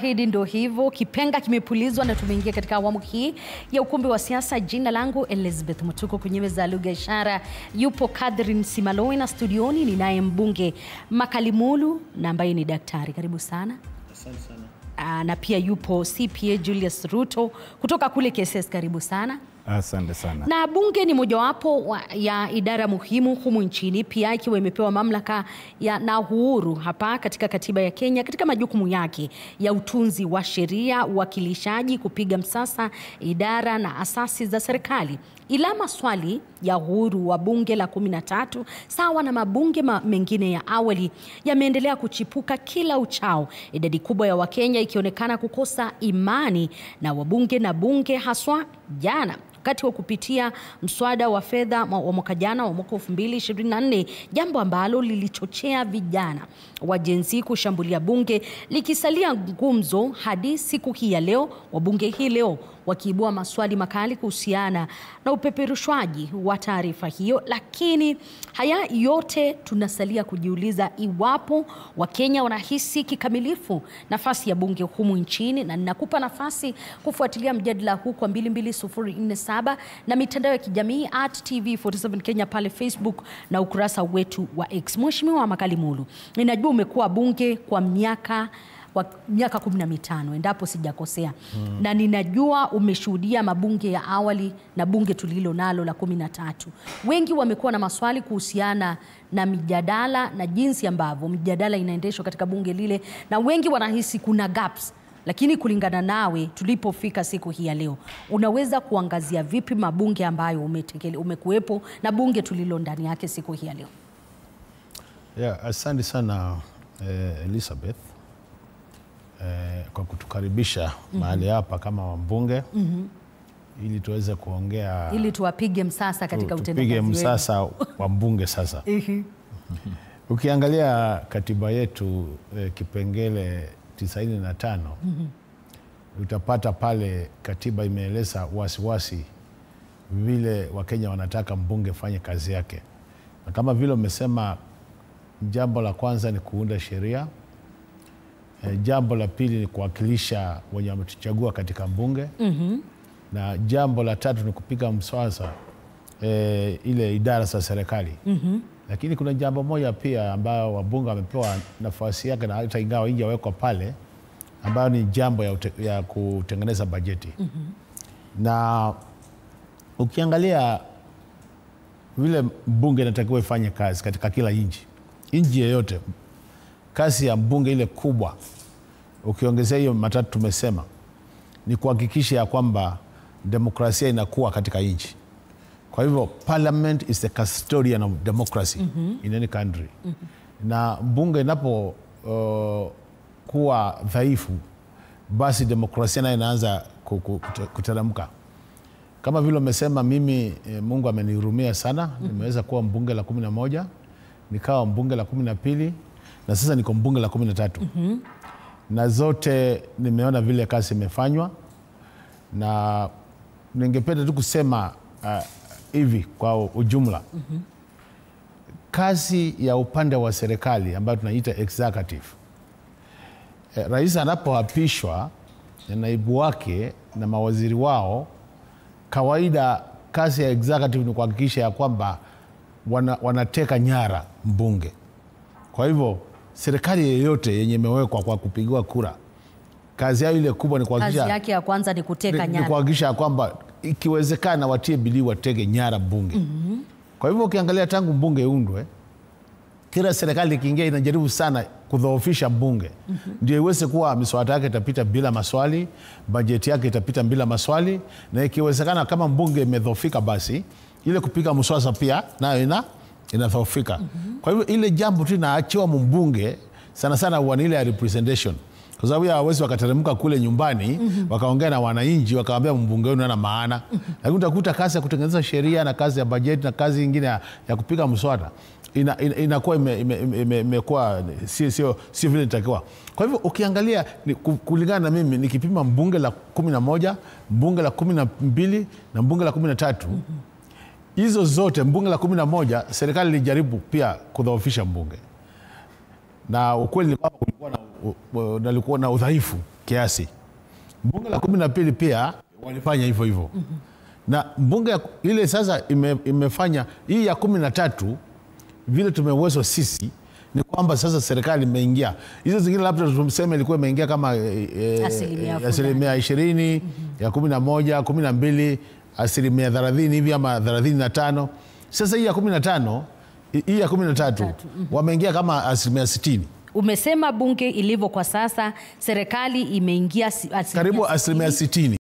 Shahidi ndo hivyo, kipenga kimepulizwa na tumeingia katika awamu hii ya ukumbi wa siasa. Jina langu Elizabeth Mutuko, kwenye meza ya lugha ishara yupo Catherine Simaloi, na studioni ninaye mbunge Makalimulu na ambaye ni daktari. Karibu sana. Asante sana. Na pia yupo CPA Julius Ruto kutoka kule KSS. Karibu sana. Asante sana. Na bunge ni mojawapo ya idara muhimu humu nchini, pia ikiwa imepewa mamlaka na uhuru hapa katika katiba ya Kenya katika majukumu yake ya utunzi wa sheria, uwakilishaji, kupiga msasa idara na asasi za serikali. Ila maswali ya uhuru wa bunge la 13 sawa na mabunge mengine ya awali yameendelea kuchipuka kila uchao, idadi kubwa ya Wakenya ikionekana kukosa imani na wabunge na bunge, haswa jana wakati wa kupitia mswada wa fedha wa mwaka jana wa mwaka 2024, jambo ambalo lilichochea vijana wa Gen Z kushambulia bunge, likisalia gumzo hadi siku hii ya leo, wabunge hii leo wakiibua maswali makali kuhusiana na upeperushwaji wa taarifa hiyo. Lakini haya yote tunasalia kujiuliza iwapo Wakenya wanahisi kikamilifu nafasi ya bunge humu nchini, na ninakupa nafasi kufuatilia mjadala huu kwa 22047 na mitandao ya kijamii @TV47 Kenya pale Facebook na ukurasa wetu wa X. Mheshimiwa Makalimulu, ninajua umekuwa bunge kwa miaka 15 endapo sijakosea. Na ninajua umeshuhudia mabunge ya awali na bunge tulilo nalo la 13. Wengi wamekuwa na maswali kuhusiana na mijadala na jinsi ambavyo mijadala inaendeshwa katika bunge lile, na wengi wanahisi kuna gaps. Lakini kulingana nawe, tulipofika siku hii ya leo, unaweza kuangazia vipi mabunge ambayo umekuwepo na bunge tulilo ndani yake siku hii ya leo? Asante sana Elizabeth kwa kutukaribisha mahali hapa kama wabunge, ili tuweze kuongea, ili tuwapige msasa katika utendaji wetu. Tupige msasa wa bunge sasa. Ukiangalia katiba yetu kipengele 95, utapata pale katiba imeeleza wasiwasi vile Wakenya wanataka mbunge fanye kazi yake. Na kama vile umesema, jambo la kwanza ni kuunda sheria, jambo la pili ni kuwakilisha wenye wametuchagua katika bunge, na jambo la tatu ni kupiga mswasa ile idara za serikali. Lakini kuna jambo moja pia ambayo wabunge wamepewa nafasi yake, na hata ingawa haijawekwa pale, ambayo ni jambo ya kutengeneza bajeti. Na ukiangalia vile bunge inatakiwa ifanye kazi katika kila nchi yoyote, kazi ya bunge ile kubwa, ukiongezea hiyo matatu tumesema, ni kuhakikisha ya kwamba demokrasia inakuwa katika nchi. Kwa hivyo parliament is the custodian of democracy in any country. Na bunge inapo kuwa dhaifu, basi demokrasia nayo inaanza kuteremka. Kama vile umesema, mimi Mungu amenihurumia sana, nimeweza kuwa mbunge la 11, nikawa mbunge la 12, na sasa niko mbunge la 13. Na zote nimeona vile kazi imefanywa, na ningependa tu kusema hivi kwa ujumla. Kazi ya upande wa serikali ambayo tunaita executive, rais anapoapishwa na naibu wake na mawaziri wao, kawaida kazi ya executive ni kuhakikisha ya kwamba wanateka nyara mbunge. Kwa hivyo serikali yeyote yenye imewekwa kwa kupigiwa kura, kazi yao ile kubwa ni kuhakikisha, kazi yake ya kwanza ni kuteka nyara, ni kuhakikisha kwamba ikiwezekana watie bidii wateke nyara bunge. Kwa hivyo ukiangalia tangu bunge undwe, kila serikali ikiingia inajaribu sana kudhoofisha bunge, ndio iweze kuwa miswada yake itapita bila maswali, bajeti yake itapita bila maswali, na ikiwezekana kama bunge imedhoofika, basi ile kupiga mswada pia nayo inadhoofika. Kwa hivyo ile jambo tu inaachiwa mbunge sana sana wana ile representation, kwa sababu hawezi wakateremka kule nyumbani wakaongea na wananchi wakawaambia mbunge wenu ana maana. Lakini utakuta kazi ya kutengeneza sheria na kazi ya bajeti na kazi nyingine ya kupiga mswada inakuwa imekuwa sio vile inatakiwa. Kwa hivyo ukiangalia kulingana na mimi, nikipima mbunge la 11, mbunge la 12 na mbunge la 13, hizo zote, mbunge la 11 serikali ilijaribu pia kudhoofisha mbunge, na ukweli ni kwamba kulikuwa na udhaifu kiasi. Bunge la 12 pia walifanya hivyo hivyo. Na bunge ile sasa imefanya hii ya 13 vile tumewezwa sisi ni kwamba sasa serikali imeingia. Hizo zingine labda tumseme ilikuwa imeingia kama asilimia 20, ya 11, 12, asilimia 30 hivi ama 35. Sasa hii ya 15, hii ya 13 wameingia kama asilimia 60. Umesema bunge ilivyo kwa sasa serikali imeingia karibu asilimia 60.